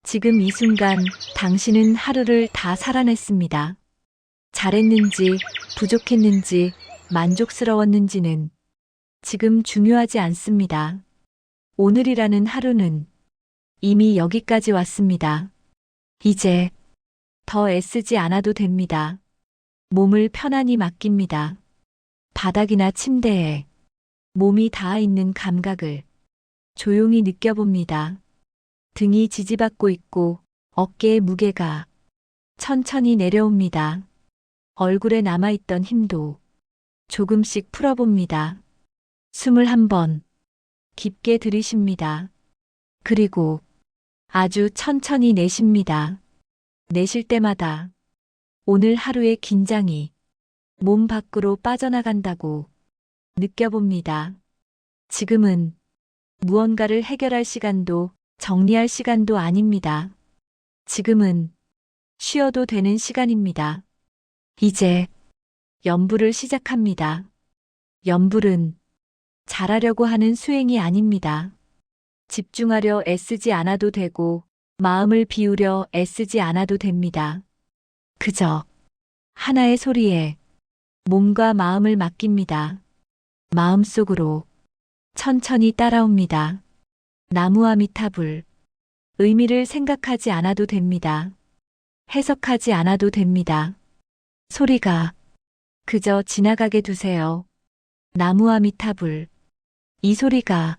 지금 이 순간 당신은 하루를 다 살아냈습니다. 잘했는지, 부족했는지, 만족스러웠는지는 지금 중요하지 않습니다. 오늘이라는 하루는 이미 여기까지 왔습니다. 이제 더 애쓰지 않아도 됩니다. 몸을 편안히 맡깁니다. 바닥이나 침대에 몸이 닿아 있는 감각을 조용히 느껴봅니다. 등이 지지받고 있고 어깨의 무게가 천천히 내려옵니다. 얼굴에 남아있던 힘도 조금씩 풀어봅니다. 숨을 한번 깊게 들이쉽니다. 그리고 아주 천천히 내쉽니다. 내쉴 때마다 오늘 하루의 긴장이 몸 밖으로 빠져나간다고 느껴봅니다. 지금은 무언가를 해결할 시간도 정리할 시간도 아닙니다. 지금은 쉬어도 되는 시간입니다. 이제 염불을 시작합니다. 염불은 잘하려고 하는 수행이 아닙니다. 집중하려 애쓰지 않아도 되고 마음을 비우려 애쓰지 않아도 됩니다. 그저 하나의 소리에 몸과 마음을 맡깁니다. 마음속으로 천천히 따라옵니다. 나무아미타불. 의미를 생각하지 않아도 됩니다. 해석하지 않아도 됩니다. 소리가 그저 지나가게 두세요. 나무아미타불. 이 소리가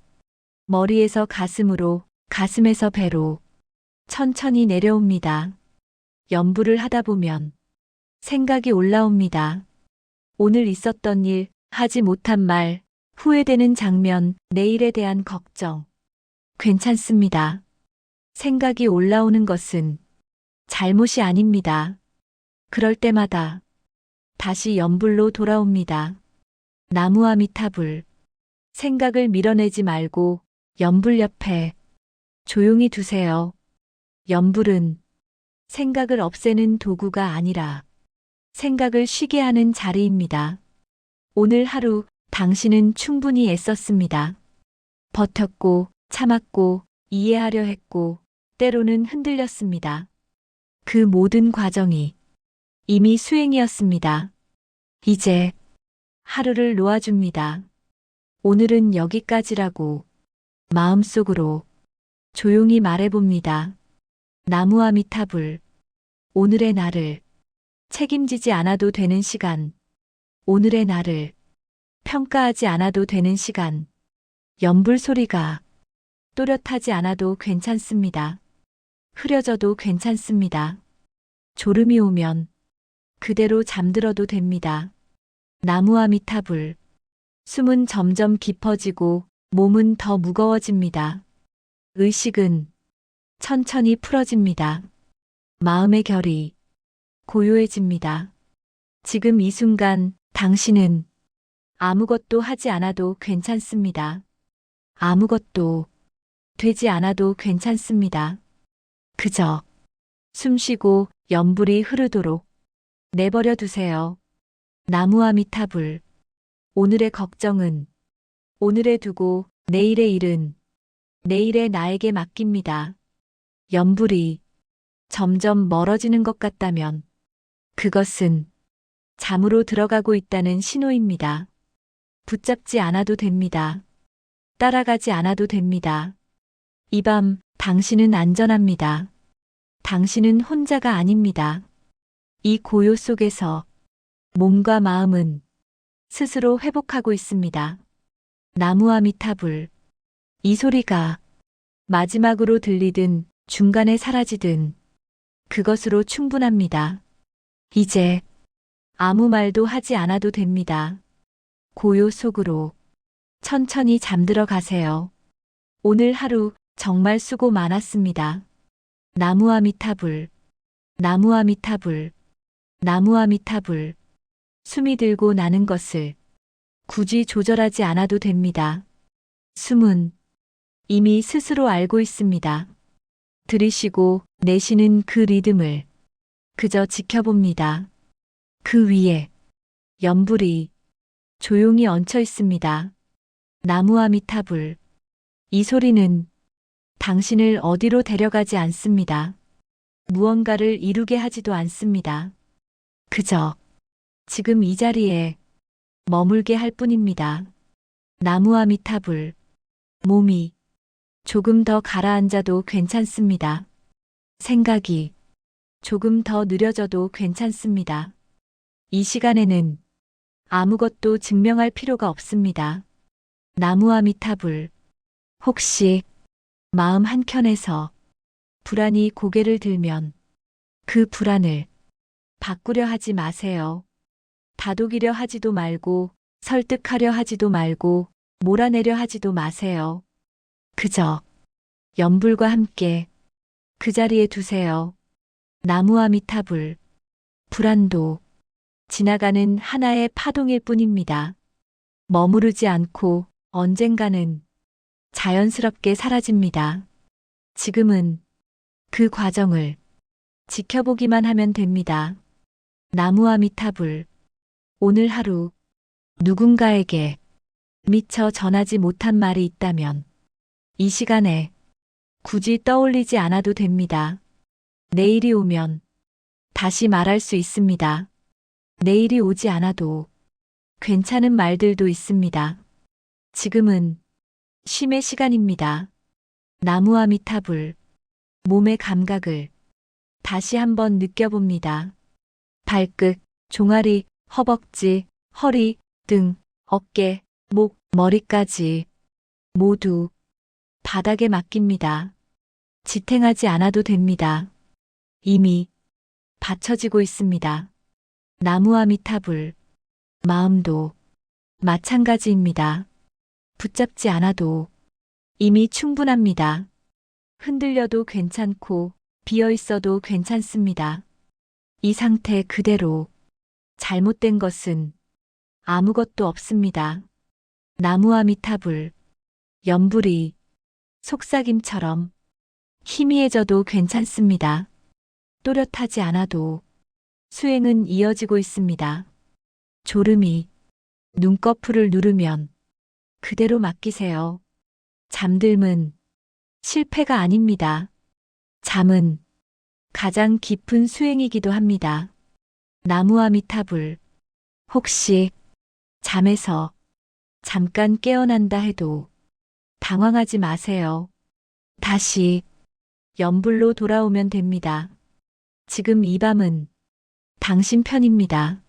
머리에서 가슴으로, 가슴에서 배로 천천히 내려옵니다. 염불을 하다 보면 생각이 올라옵니다. 오늘 있었던 일, 하지 못한 말, 후회되는 장면, 내일에 대한 걱정. 괜찮습니다. 생각이 올라오는 것은 잘못이 아닙니다. 그럴 때마다 다시 염불로 돌아옵니다. 나무아미타불. 생각을 밀어내지 말고 염불 옆에 조용히 두세요. 염불은 생각을 없애는 도구가 아니라 생각을 쉬게 하는 자리입니다. 오늘 하루 당신은 충분히 애썼습니다. 버텼고, 참았고, 이해하려 했고, 때로는 흔들렸습니다. 그 모든 과정이 이미 수행이었습니다. 이제 하루를 놓아줍니다. 오늘은 여기까지라고 마음속으로 조용히 말해봅니다. 나무아미타불. 오늘의 나를 책임지지 않아도 되는 시간. 오늘의 나를 평가하지 않아도 되는 시간. 염불 소리가 또렷하지 않아도 괜찮습니다. 흐려져도 괜찮습니다. 졸음이 오면 그대로 잠들어도 됩니다. 나무아미타불. 숨은 점점 깊어지고 몸은 더 무거워집니다. 의식은 천천히 풀어집니다. 마음의 결이 고요해집니다. 지금 이 순간 당신은 아무것도 하지 않아도 괜찮습니다. 아무것도 되지 않아도 괜찮습니다. 그저 숨쉬고 염불이 흐르도록 내버려 두세요. 나무아미타불. 오늘의 걱정은 오늘에 두고 내일의 일은 내일의 나에게 맡깁니다. 염불이 점점 멀어지는 것 같다면 그것은 잠으로 들어가고 있다는 신호입니다. 붙잡지 않아도 됩니다. 따라가지 않아도 됩니다. 이 밤 당신은 안전합니다. 당신은 혼자가 아닙니다. 이 고요 속에서 몸과 마음은 스스로 회복하고 있습니다. 나무아미타불. 이 소리가 마지막으로 들리든 중간에 사라지든 그것으로 충분합니다. 이제 아무 말도 하지 않아도 됩니다. 고요 속으로 천천히 잠들어 가세요. 오늘 하루 정말 수고 많았습니다. 나무아미타불. 나무아미타불. 나무아미타불. 숨이 들고 나는 것을 굳이 조절하지 않아도 됩니다. 숨은 이미 스스로 알고 있습니다. 들이쉬고 내쉬는 그 리듬을 그저 지켜봅니다. 그 위에 염불이 조용히 얹혀 있습니다. 나무아미타불. 이 소리는 당신을 어디로 데려가지 않습니다. 무언가를 이루게 하지도 않습니다. 그저 지금 이 자리에 머물게 할 뿐입니다. 나무아미타불. 몸이 조금 더 가라앉아도 괜찮습니다. 생각이 조금 더 느려져도 괜찮습니다. 이 시간에는 아무것도 증명할 필요가 없습니다. 나무아미타불. 혹시 마음 한켠에서 불안이 고개를 들면 그 불안을 바꾸려 하지 마세요. 다독이려 하지도 말고 설득하려 하지도 말고 몰아내려 하지도 마세요. 그저 연불과 함께 그 자리에 두세요. 나무아미타불. 불안도 지나가는 하나의 파동일 뿐입니다. 머무르지 않고 언젠가는 자연스럽게 사라집니다. 지금은 그 과정을 지켜보기만 하면 됩니다. 나무아미타불. 오늘 하루 누군가에게 미처 전하지 못한 말이 있다면 이 시간에 굳이 떠올리지 않아도 됩니다. 내일이 오면 다시 말할 수 있습니다. 내일이 오지 않아도 괜찮은 말들도 있습니다. 지금은 쉼의 시간입니다. 나무아미타불. 몸의 감각을 다시 한번 느껴봅니다. 발끝, 종아리, 허벅지, 허리, 등, 어깨, 목, 머리까지 모두 바닥에 맡깁니다. 지탱하지 않아도 됩니다. 이미 받쳐지고 있습니다. 나무아미타불. 마음도 마찬가지입니다. 붙잡지 않아도 이미 충분합니다. 흔들려도 괜찮고 비어 있어도 괜찮습니다. 이 상태 그대로 잘못된 것은 아무것도 없습니다. 나무아미타불. 연불이 속삭임처럼 희미해져도 괜찮습니다. 또렷하지 않아도 수행은 이어지고 있습니다. 졸음이 눈꺼풀을 누르면 그대로 맡기세요. 잠들면 실패가 아닙니다. 잠은 가장 깊은 수행이기도 합니다. 나무아미타불. 혹시 잠에서 잠깐 깨어난다 해도 당황하지 마세요. 다시 연불로 돌아오면 됩니다. 지금 이 밤은 당신 편입니다.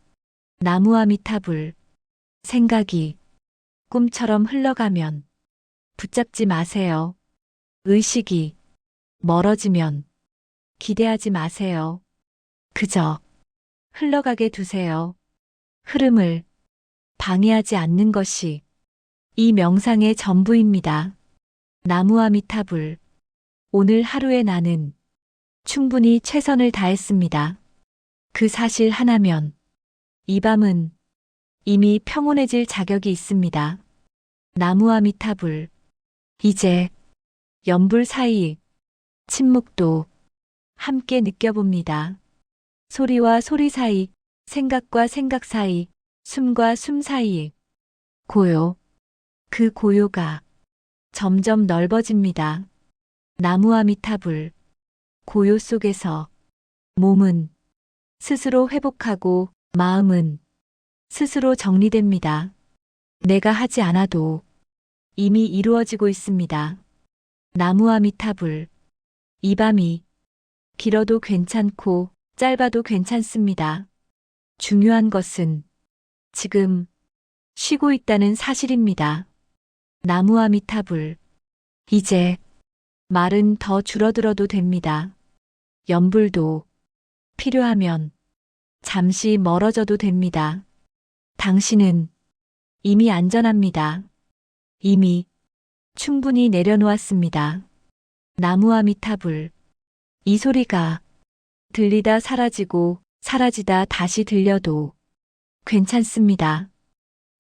나무아미타불. 생각이 꿈처럼 흘러가면 붙잡지 마세요. 의식이 멀어지면 기대하지 마세요. 그저 흘러가게 두세요. 흐름을 방해하지 않는 것이 이 명상의 전부입니다. 나무아미타불. 오늘 하루에 나는 충분히 최선을 다했습니다. 그 사실 하나면 이 밤은 이미 평온해질 자격이 있습니다. 나무아미타불. 이제 연불 사이 침묵도 함께 느껴봅니다. 소리와 소리 사이, 생각과 생각 사이, 숨과 숨 사이 고요. 그 고요가 점점 넓어집니다. 나무아미타불. 고요 속에서 몸은 스스로 회복하고 마음은 스스로 정리됩니다. 내가 하지 않아도 이미 이루어지고 있습니다. 나무아미타불. 이 밤이 길어도 괜찮고 짧아도 괜찮습니다. 중요한 것은 지금 쉬고 있다는 사실입니다. 나무아미타불. 이제 말은 더 줄어들어도 됩니다. 연불도 필요하면 잠시 멀어져도 됩니다. 당신은 이미 안전합니다. 이미 충분히 내려놓았습니다. 나무아미타불. 이 소리가 들리다 사라지고 사라지다 다시 들려도 괜찮습니다.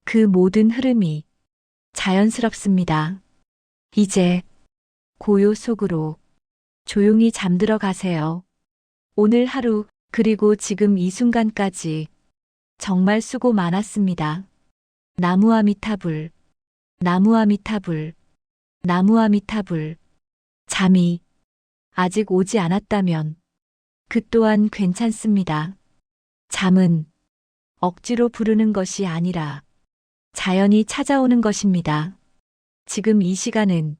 그 모든 흐름이 자연스럽습니다. 이제 고요 속으로 조용히 잠들어 가세요. 오늘 하루 그리고 지금 이 순간까지 정말 수고 많았습니다. 나무아미타불. 나무아미타불. 나무아미타불. 잠이 아직 오지 않았다면 그 또한 괜찮습니다. 잠은 억지로 부르는 것이 아니라 자연히 찾아오는 것입니다. 지금 이 시간은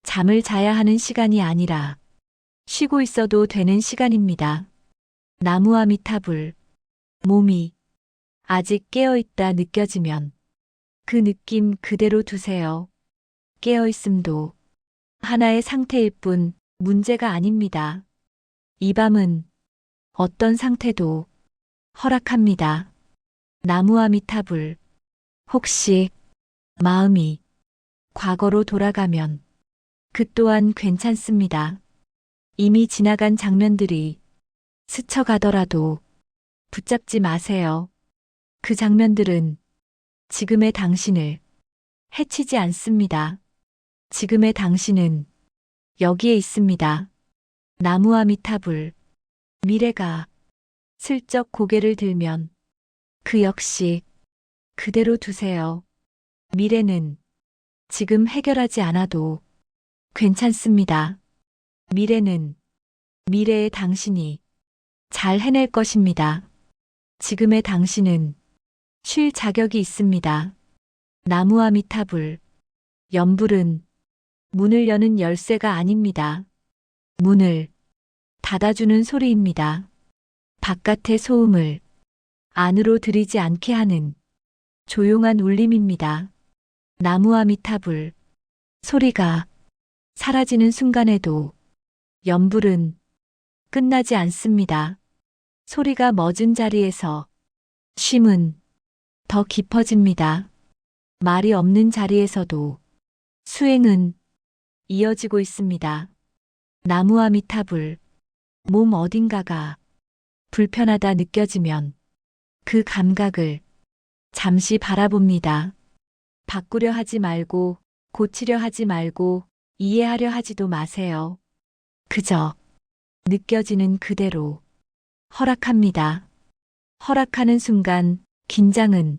잠을 자야 하는 시간이 아니라 쉬고 있어도 되는 시간입니다. 나무아미타불. 몸이 아직 깨어있다 느껴지면 그 느낌 그대로 두세요. 깨어있음도 하나의 상태일 뿐 문제가 아닙니다. 이 밤은 어떤 상태도 허락합니다. 나무아미타불. 혹시 마음이 과거로 돌아가면 그 또한 괜찮습니다. 이미 지나간 장면들이 스쳐가더라도 붙잡지 마세요. 그 장면들은 지금의 당신을 해치지 않습니다. 지금의 당신은 여기에 있습니다. 나무아미타불. 미래가 슬쩍 고개를 들면 그 역시 그대로 두세요. 미래는 지금 해결하지 않아도 괜찮습니다. 미래는 미래의 당신이 잘 해낼 것입니다. 지금의 당신은 쉴 자격이 있습니다. 나무아미타불. 염불은 문을 여는 열쇠가 아닙니다. 문을 닫아주는 소리입니다. 바깥의 소음을 안으로 들이지 않게 하는 조용한 울림입니다. 나무아미타불. 소리가 사라지는 순간에도 염불은 끝나지 않습니다. 소리가 멎은 자리에서 쉼은 더 깊어집니다. 말이 없는 자리에서도 수행은 이어지고 있습니다. 나무아미타불. 몸 어딘가가 불편하다 느껴지면 그 감각을 잠시 바라봅니다. 바꾸려 하지 말고, 고치려 하지 말고, 이해하려 하지도 마세요. 그저 느껴지는 그대로 허락합니다. 허락하는 순간 긴장은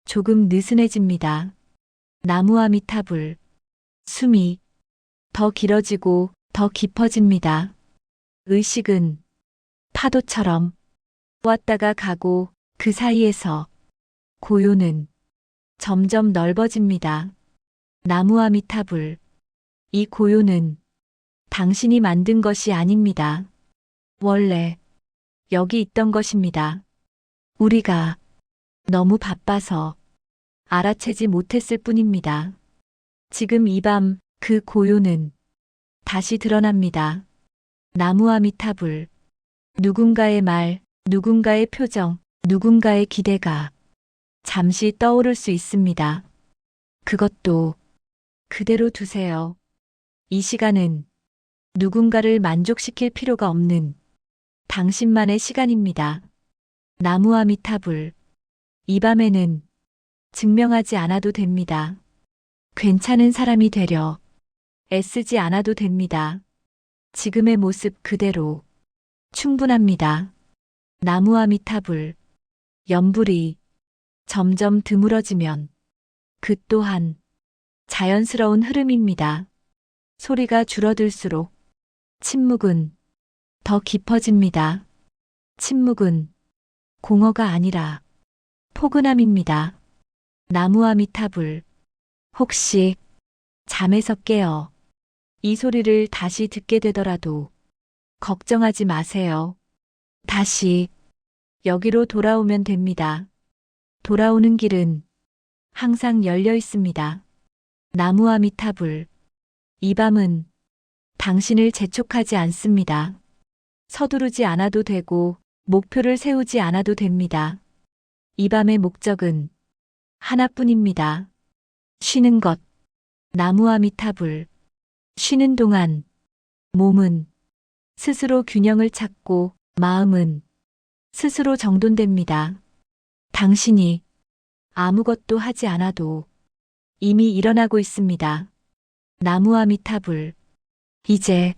조금 느슨해집니다. 나무아미타불. 숨이 더 길어지고 더 깊어집니다. 의식은 파도처럼 왔다가 가고 그 사이에서 고요는 점점 넓어집니다. 나무아미타불. 이 고요는 당신이 만든 것이 아닙니다. 원래 여기 있던 것입니다. 우리가 너무 바빠서 알아채지 못했을 뿐입니다. 지금 이 밤 그 고요는 다시 드러납니다. 나무아미타불. 누군가의 말, 누군가의 표정, 누군가의 기대가 잠시 떠오를 수 있습니다. 그것도 그대로 두세요. 이 시간은 누군가를 만족시킬 필요가 없는 당신만의 시간입니다. 나무아미타불. 이 밤에는 증명하지 않아도 됩니다. 괜찮은 사람이 되려 애쓰지 않아도 됩니다. 지금의 모습 그대로 충분합니다. 나무아미타불. 염불이 점점 드물어지면 그 또한 자연스러운 흐름입니다. 소리가 줄어들수록 침묵은 더 깊어집니다. 침묵은 공허가 아니라 포근함입니다. 나무아미타불. 혹시 잠에서 깨어 이 소리를 다시 듣게 되더라도 걱정하지 마세요. 다시 여기로 돌아오면 됩니다. 돌아오는 길은 항상 열려 있습니다. 나무아미타불. 이 밤은 당신을 재촉하지 않습니다. 서두르지 않아도 되고 목표를 세우지 않아도 됩니다. 이 밤의 목적은 하나뿐입니다. 쉬는 것. 나무아미타불. 쉬는 동안 몸은 스스로 균형을 찾고 마음은 스스로 정돈됩니다. 당신이 아무것도 하지 않아도 이미 일어나고 있습니다. 나무아미타불. 이제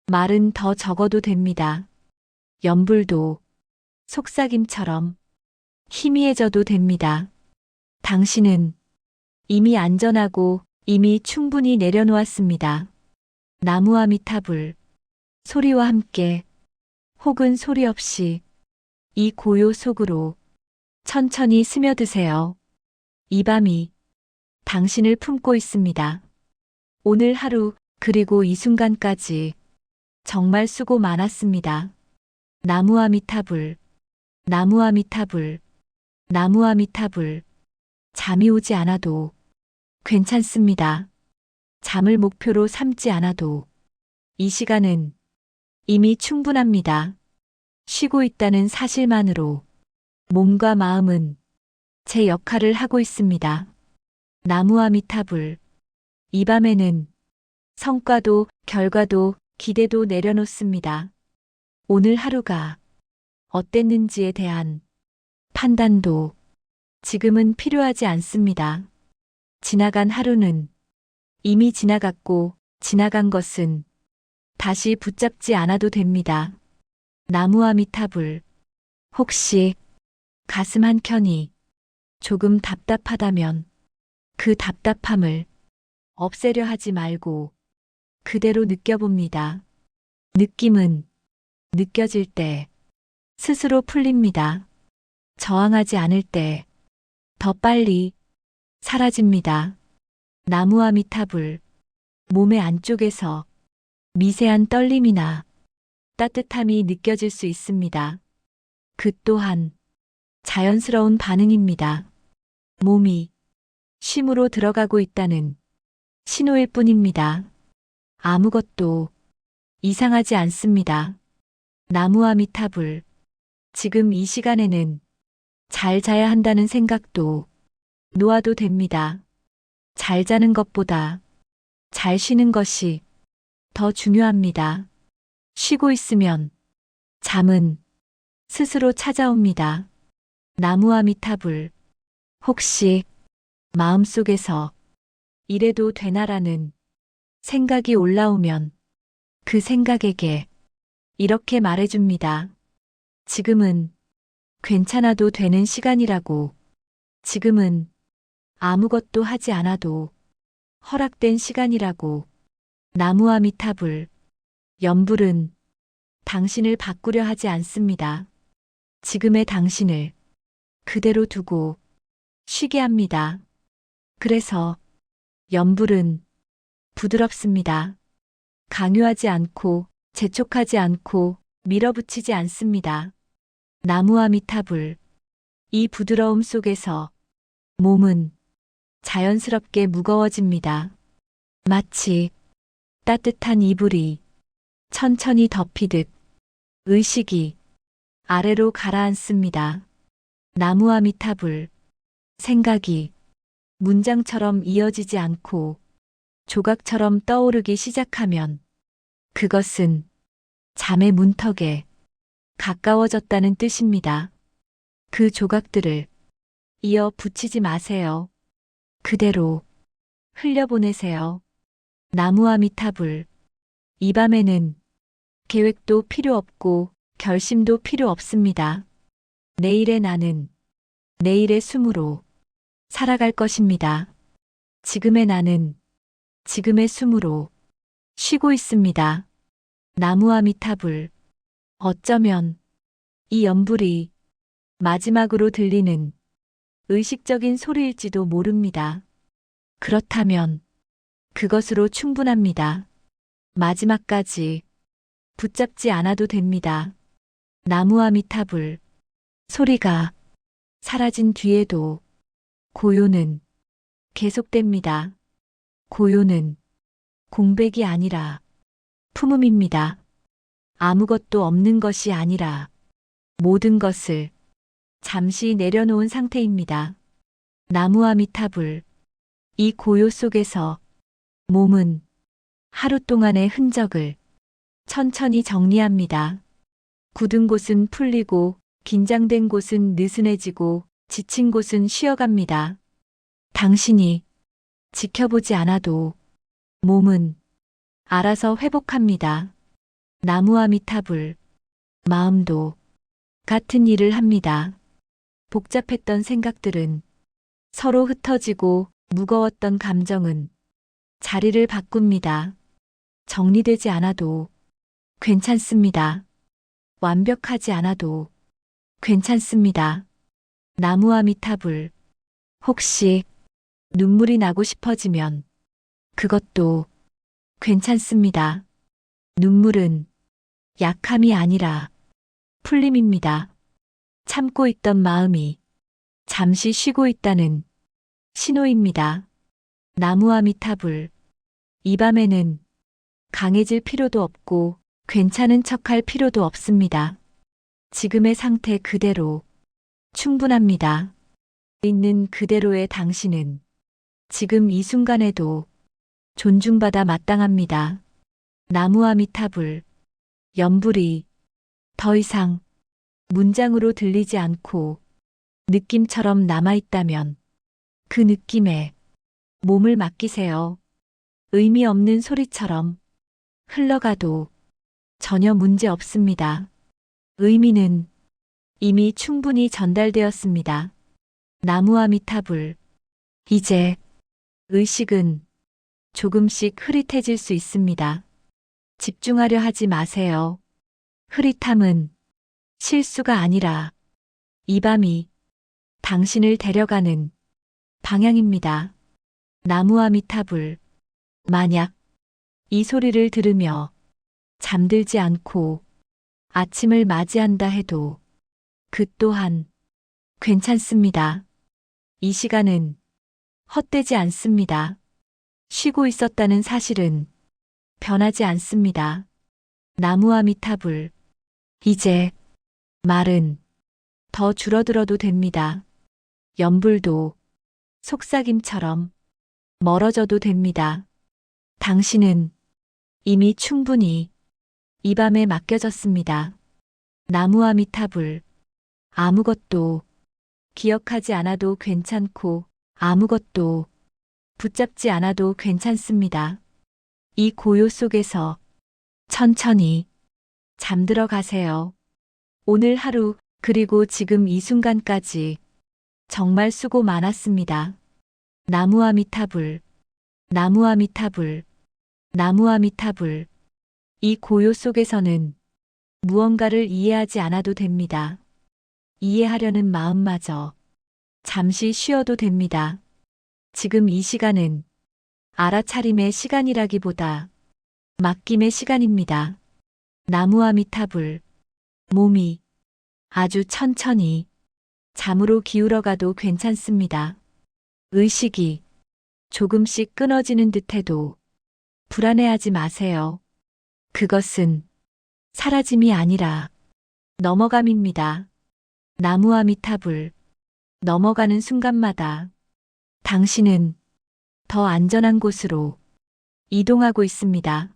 말은 더 적어도 됩니다. 염불도 속삭임처럼 희미해져도 됩니다. 당신은 이미 안전하고 이미 충분히 내려놓았습니다. 나무아미타불. 소리와 함께 혹은 소리 없이 이 고요 속으로 천천히 스며드세요. 이 밤이 당신을 품고 있습니다. 오늘 하루 그리고 이 순간까지 정말 수고 많았습니다. 나무아미타불. 나무아미타불. 나무아미타불. 잠이 오지 않아도 괜찮습니다. 잠을 목표로 삼지 않아도 이 시간은 이미 충분합니다. 쉬고 있다는 사실만으로 몸과 마음은 제 역할을 하고 있습니다. 나무아미타불. 이 밤에는 성과도 결과도 기대도 내려놓습니다. 오늘 하루가 어땠는지에 대한 판단도 지금은 필요하지 않습니다. 지나간 하루는 이미 지나갔고 지나간 것은 다시 붙잡지 않아도 됩니다. 나무아미타불. 혹시 가슴 한켠이 조금 답답하다면 그 답답함을 없애려 하지 말고 그대로 느껴봅니다. 느낌은 느껴질 때 스스로 풀립니다. 저항하지 않을 때 더 빨리 사라집니다. 나무아미타불. 몸의 안쪽에서 미세한 떨림이나 따뜻함이 느껴질 수 있습니다. 그 또한 자연스러운 반응입니다. 몸이 쉼으로 들어가고 있다는 신호일 뿐입니다. 아무것도 이상하지 않습니다. 나무아미타불. 지금 이 시간에는 잘 자야 한다는 생각도 놓아도 됩니다. 잘 자는 것보다 잘 쉬는 것이 더 중요합니다. 쉬고 있으면 잠은 스스로 찾아옵니다. 나무아미타불. 혹시 마음속에서 이래도 되나라는 생각이 올라오면 그 생각에게 이렇게 말해줍니다. 지금은 괜찮아도 되는 시간이라고. 지금은 아무것도 하지 않아도 허락된 시간이라고. 나무아미타불. 염불은 당신을 바꾸려 하지 않습니다. 지금의 당신을 그대로 두고 쉬게 합니다. 그래서 염불은 부드럽습니다. 강요하지 않고 재촉하지 않고 밀어붙이지 않습니다. 나무아미타불. 이 부드러움 속에서 몸은 자연스럽게 무거워집니다. 마치 따뜻한 이불이 천천히 덮이듯 의식이 아래로 가라앉습니다. 나무아미타불. 생각이 문장처럼 이어지지 않고 조각처럼 떠오르기 시작하면 그것은 잠의 문턱에 가까워졌다는 뜻입니다. 그 조각들을 이어 붙이지 마세요. 그대로 흘려보내세요. 나무아미타불. 이 밤에는 계획도 필요 없고 결심도 필요 없습니다. 내일의 나는 내일의 숨으로 살아갈 것입니다. 지금의 나는 지금의 숨으로 쉬고 있습니다. 나무아미타불. 어쩌면 이 염불이 마지막으로 들리는 의식적인 소리일지도 모릅니다. 그렇다면 그것으로 충분합니다. 마지막까지 붙잡지 않아도 됩니다. 나무아미타불. 소리가 사라진 뒤에도 고요는 계속됩니다. 고요는 공백이 아니라 품음입니다. 아무것도 없는 것이 아니라 모든 것을 잠시 내려놓은 상태입니다. 나무아미타불. 이 고요 속에서 몸은 하루 동안의 흔적을 천천히 정리합니다. 굳은 곳은 풀리고 긴장된 곳은 느슨해지고 지친 곳은 쉬어갑니다. 당신이 지켜보지 않아도 몸은 알아서 회복합니다. 나무아미타불. 마음도 같은 일을 합니다. 복잡했던 생각들은 서로 흩어지고 무거웠던 감정은 자리를 바꿉니다. 정리되지 않아도 괜찮습니다. 완벽하지 않아도 괜찮습니다. 나무아미타불. 혹시 눈물이 나고 싶어지면 그것도 괜찮습니다. 눈물은 약함이 아니라 풀림입니다. 참고 있던 마음이 잠시 쉬고 있다는 신호입니다. 나무아미타불. 이 밤에는 강해질 필요도 없고 괜찮은 척할 필요도 없습니다. 지금의 상태 그대로 충분합니다. 있는 그대로의 당신은 지금 이 순간에도 존중받아 마땅합니다. 나무아미타불. 염불이 더 이상 문장으로 들리지 않고 느낌처럼 남아있다면 그 느낌에 몸을 맡기세요. 의미 없는 소리처럼 흘러가도 전혀 문제 없습니다. 의미는 이미 충분히 전달되었습니다. 나무아미타불. 이제 의식은 조금씩 흐릿해질 수 있습니다. 집중하려 하지 마세요. 흐릿함은 실수가 아니라 이 밤이 당신을 데려가는 방향입니다. 나무아미타불. 만약 이 소리를 들으며 잠들지 않고 아침을 맞이한다 해도 그 또한 괜찮습니다. 이 시간은 헛되지 않습니다. 쉬고 있었다는 사실은 변하지 않습니다. 나무아미타불. 이제 말은 더 줄어들어도 됩니다. 염불도 속삭임처럼 멀어져도 됩니다. 당신은 이미 충분히 이 밤에 맡겨졌습니다. 나무아미타불. 아무것도 기억하지 않아도 괜찮고 아무것도 붙잡지 않아도 괜찮습니다. 이 고요 속에서 천천히 잠들어 가세요. 오늘 하루 그리고 지금 이 순간까지 정말 수고 많았습니다. 나무아미타불. 나무아미타불. 나무아미타불. 이 고요 속에서는 무언가를 이해하지 않아도 됩니다. 이해하려는 마음마저 잠시 쉬어도 됩니다. 지금 이 시간은 알아차림의 시간이라기보다 맡김의 시간입니다. 나무아미타불. 몸이 아주 천천히 잠으로 기울어가도 괜찮습니다. 의식이 조금씩 끊어지는 듯해도 불안해하지 마세요. 그것은 사라짐이 아니라 넘어감입니다. 나무아미타불. 넘어가는 순간마다 당신은 더 안전한 곳으로 이동하고 있습니다.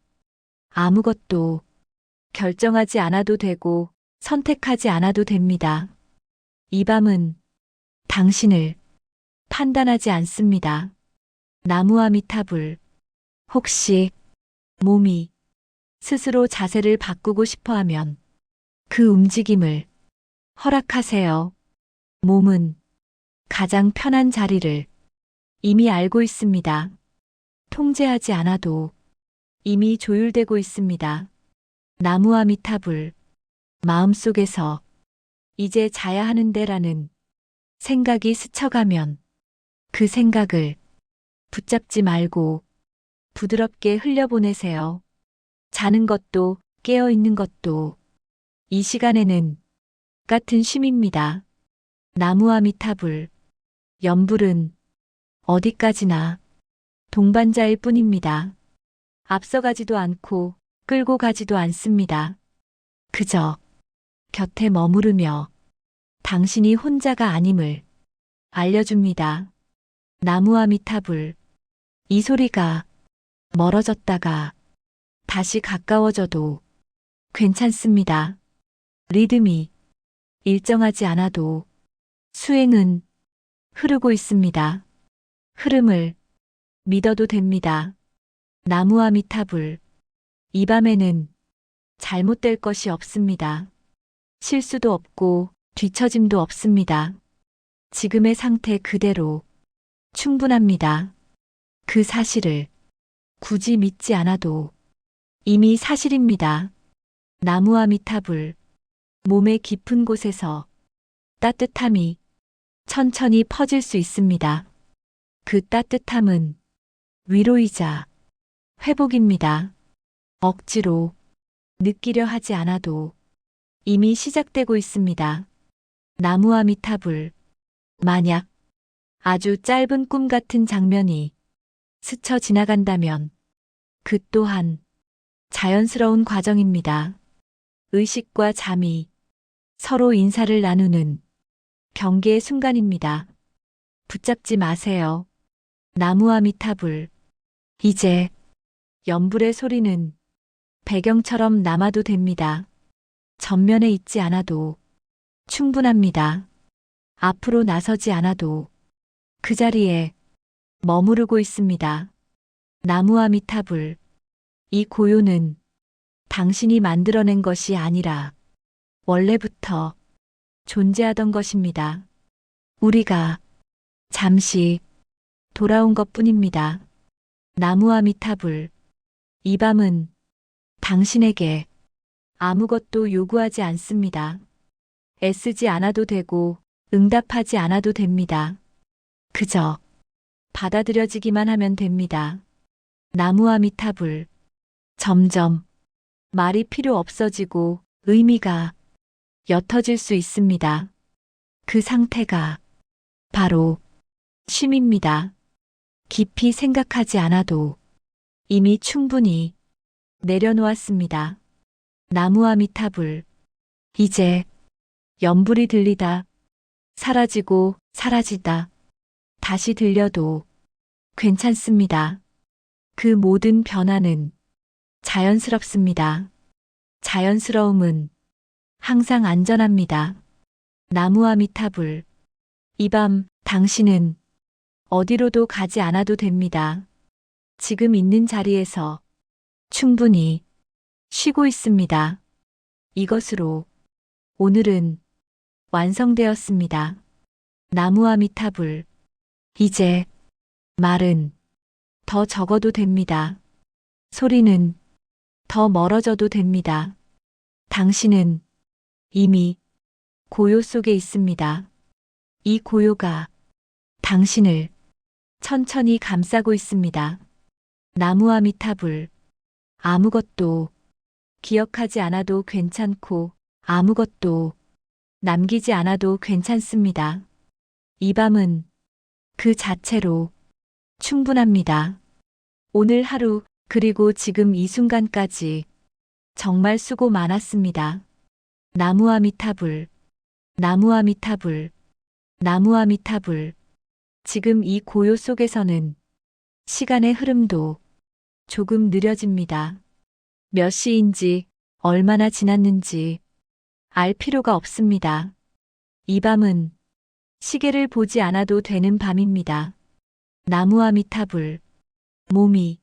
아무것도 결정하지 않아도 되고 선택하지 않아도 됩니다. 이 밤은 당신을 판단하지 않습니다. 나무아미타불. 혹시 몸이 스스로 자세를 바꾸고 싶어 하면 그 움직임을 허락하세요. 몸은 가장 편한 자리를 이미 알고 있습니다. 통제하지 않아도 이미 조율되고 있습니다. 나무아미타불. 마음속에서 이제 자야 하는데라는 생각이 스쳐가면 그 생각을 붙잡지 말고 부드럽게 흘려보내세요. 자는 것도 깨어 있는 것도 이 시간에는 같은 쉼입니다. 나무아미타불. 염불은 어디까지나 동반자일 뿐입니다. 앞서가지도 않고 끌고 가지도 않습니다. 그저 곁에 머무르며 당신이 혼자가 아님을 알려줍니다. 나무아미타불. 이 소리가 멀어졌다가 다시 가까워져도 괜찮습니다. 리듬이 일정하지 않아도 수행은 흐르고 있습니다. 흐름을 믿어도 됩니다. 나무아미타불. 이 밤에는 잘못될 것이 없습니다. 실수도 없고 뒤처짐도 없습니다. 지금의 상태 그대로 충분합니다. 그 사실을 굳이 믿지 않아도 이미 사실입니다. 나무와 미타불, 몸의 깊은 곳에서 따뜻함이 천천히 퍼질 수 있습니다. 그 따뜻함은 위로이자 회복입니다. 억지로 느끼려 하지 않아도 이미 시작되고 있습니다. 나무와 미타불, 만약 아주 짧은 꿈 같은 장면이 스쳐 지나간다면 그 또한 자연스러운 과정입니다. 의식과 잠이 서로 인사를 나누는 경계의 순간입니다. 붙잡지 마세요. 나무와 미타불, 이제 연불의 소리는 배경처럼 남아도 됩니다. 전면에 있지 않아도 충분합니다. 앞으로 나서지 않아도 그 자리에 머무르고 있습니다. 나무와 미타불, 이 고요는 당신이 만들어낸 것이 아니라 원래부터 존재하던 것입니다. 우리가 잠시 돌아온 것뿐입니다. 나무와 미타불, 이 밤은 당신에게 아무것도 요구하지 않습니다. 애쓰지 않아도 되고 응답하지 않아도 됩니다. 그저 받아들여지기만 하면 됩니다. 나무와 미타불, 점점 말이 필요 없어지고 의미가 옅어질 수 있습니다. 그 상태가 바로 쉼입니다. 깊이 생각하지 않아도 이미 충분히 내려놓았습니다. 나무와 미타불, 이제 연불이 들리다, 사라지고 사라지다, 다시 들려도 괜찮습니다. 그 모든 변화는 자연스럽습니다. 자연스러움은 항상 안전합니다. 나무와 미타불, 이 밤 당신은 어디로도 가지 않아도 됩니다. 지금 있는 자리에서 충분히 쉬고 있습니다. 이것으로 오늘은 완성되었습니다. 나무와 미타불, 이제 말은 더 적어도 됩니다. 소리는 더 멀어져도 됩니다. 당신은 이미 고요 속에 있습니다. 이 고요가 당신을 천천히 감싸고 있습니다. 나무와 미타불, 아무것도 기억하지 않아도 괜찮고 아무것도 남기지 않아도 괜찮습니다. 이 밤은 그 자체로 충분합니다. 오늘 하루 그리고 지금 이 순간까지 정말 수고 많았습니다. 나무와 미타불, 나무와 미타불, 나무와 미타불. 지금 이 고요 속에서는 시간의 흐름도 조금 느려집니다. 몇 시인지 얼마나 지났는지 알 필요가 없습니다. 이 밤은 시계를 보지 않아도 되는 밤입니다. 나무와 미타불, 몸이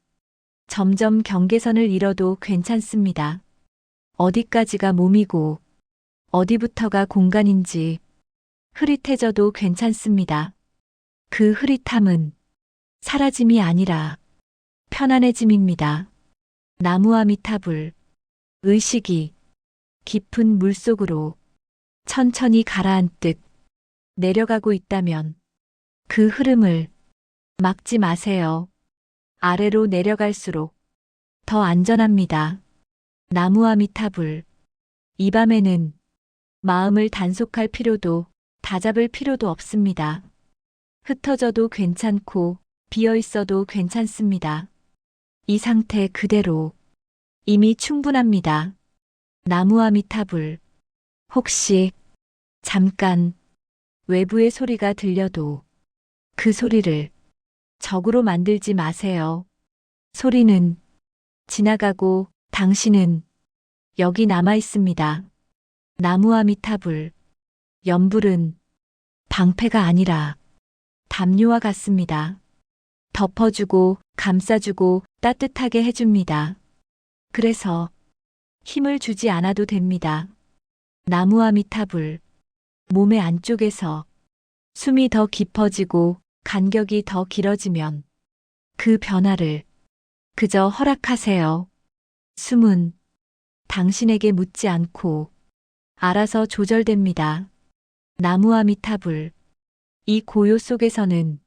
점점 경계선을 잃어도 괜찮습니다. 어디까지가 몸이고 어디부터가 공간인지 흐릿해져도 괜찮습니다. 그 흐릿함은 사라짐이 아니라 편안해짐입니다. 나무와 미타불, 의식이 깊은 물속으로 천천히 가라앉듯 내려가고 있다면 그 흐름을 막지 마세요. 아래로 내려갈수록 더 안전합니다. 나무와 미타불, 이 밤에는 마음을 단속할 필요도 다잡을 필요도 없습니다. 흩어져도 괜찮고 비어 있어도 괜찮습니다. 이 상태 그대로 이미 충분합니다. 나무와 미타불, 혹시 잠깐 외부의 소리가 들려도 그 소리를 적으로 만들지 마세요. 소리는 지나가고 당신은 여기 남아 있습니다. 나무와 미타불, 연불은 방패가 아니라 담요와 같습니다. 덮어주고 감싸주고 따뜻하게 해줍니다. 그래서 힘을 주지 않아도 됩니다. 나무와 미타불, 몸의 안쪽에서 숨이 더 깊어지고 간격이 더 길어지면 그 변화를 그저 허락하세요. 숨은 당신에게 묻지 않고 알아서 조절됩니다. 나무아미타불. 이 고요 속에서는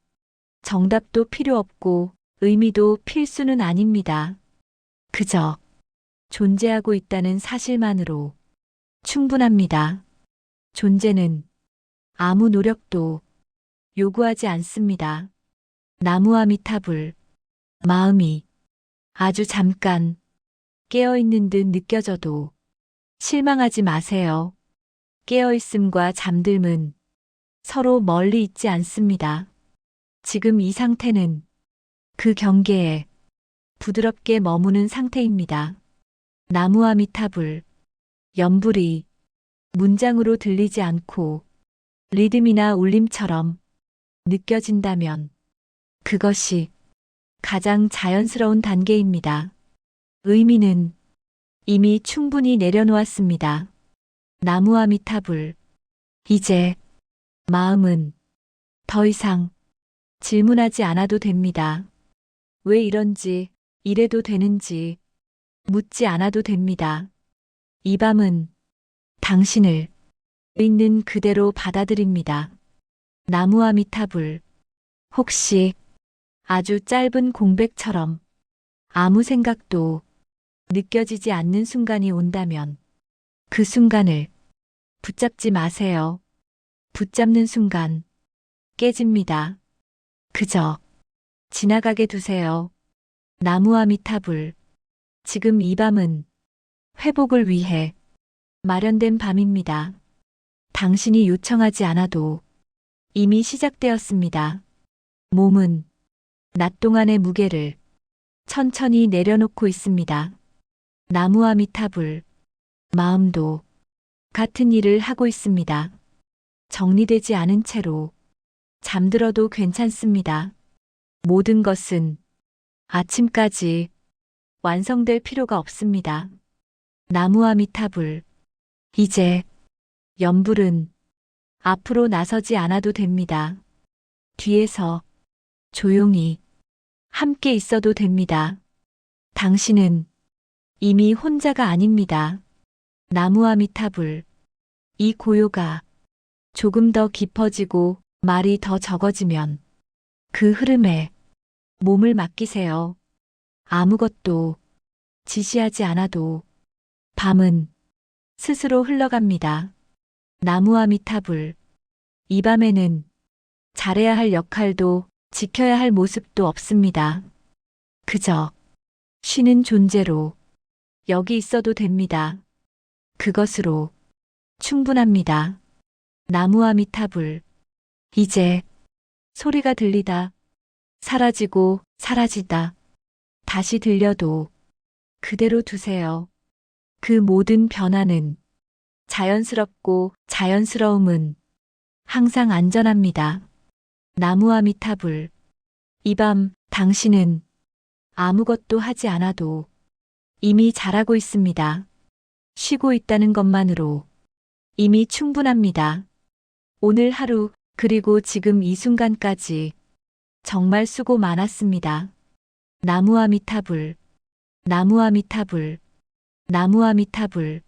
정답도 필요 없고 의미도 필수는 아닙니다. 그저 존재하고 있다는 사실만으로 충분합니다. 존재는 아무 노력도 요구하지 않습니다. 나무아미타불. 마음이 아주 잠깐 깨어있는 듯 느껴져도 실망하지 마세요. 깨어있음과 잠듦은 서로 멀리 있지 않습니다. 지금 이 상태는 그 경계에 부드럽게 머무는 상태입니다. 나무아미타불. 염불이 문장으로 들리지 않고 리듬이나 울림처럼 느껴진다면 그것이 가장 자연스러운 단계입니다. 의미는 이미 충분히 내려놓았습니다. 나무아미타불. 이제 마음은 더 이상 질문하지 않아도 됩니다. 왜 이런지, 이래도 되는지 묻지 않아도 됩니다. 이 밤은 당신을 있는 그대로 받아들입니다. 나무아미타불. 혹시 아주 짧은 공백처럼 아무 생각도 느껴지지 않는 순간이 온다면 그 순간을 붙잡지 마세요. 붙잡는 순간 깨집니다. 그저 지나가게 두세요. 나무아미타불. 지금 이 밤은 회복을 위해 마련된 밤입니다. 당신이 요청하지 않아도 이미 시작되었습니다. 몸은 낮 동안의 무게를 천천히 내려놓고 있습니다. 나무아미타불. 마음도 같은 일을 하고 있습니다. 정리되지 않은 채로 잠들어도 괜찮습니다. 모든 것은 아침까지 완성될 필요가 없습니다. 나무아미타불. 이제 염불은 앞으로 나서지 않아도 됩니다. 뒤에서 조용히 함께 있어도 됩니다. 당신은 이미 혼자가 아닙니다. 나무아미타불. 이 고요가 조금 더 깊어지고 말이 더 적어지면 그 흐름에 몸을 맡기세요. 아무것도 지시하지 않아도 밤은 스스로 흘러갑니다. 나무아미타불. 이 밤에는 잘해야 할 역할도 지켜야 할 모습도 없습니다. 그저 쉬는 존재로 여기 있어도 됩니다. 그것으로 충분합니다. 나무아미타불. 이제 소리가 들리다, 사라지고 사라지다, 다시 들려도 그대로 두세요. 그 모든 변화는 자연스럽고 자연스러움은 항상 안전합니다. 나무아미타불. 이 밤 당신은 아무것도 하지 않아도 이미 잘하고 있습니다. 쉬고 있다는 것만으로 이미 충분합니다. 오늘 하루 그리고 지금 이 순간까지 정말 수고 많았습니다. 나무아미타불. 나무아미타불. 나무아미타불.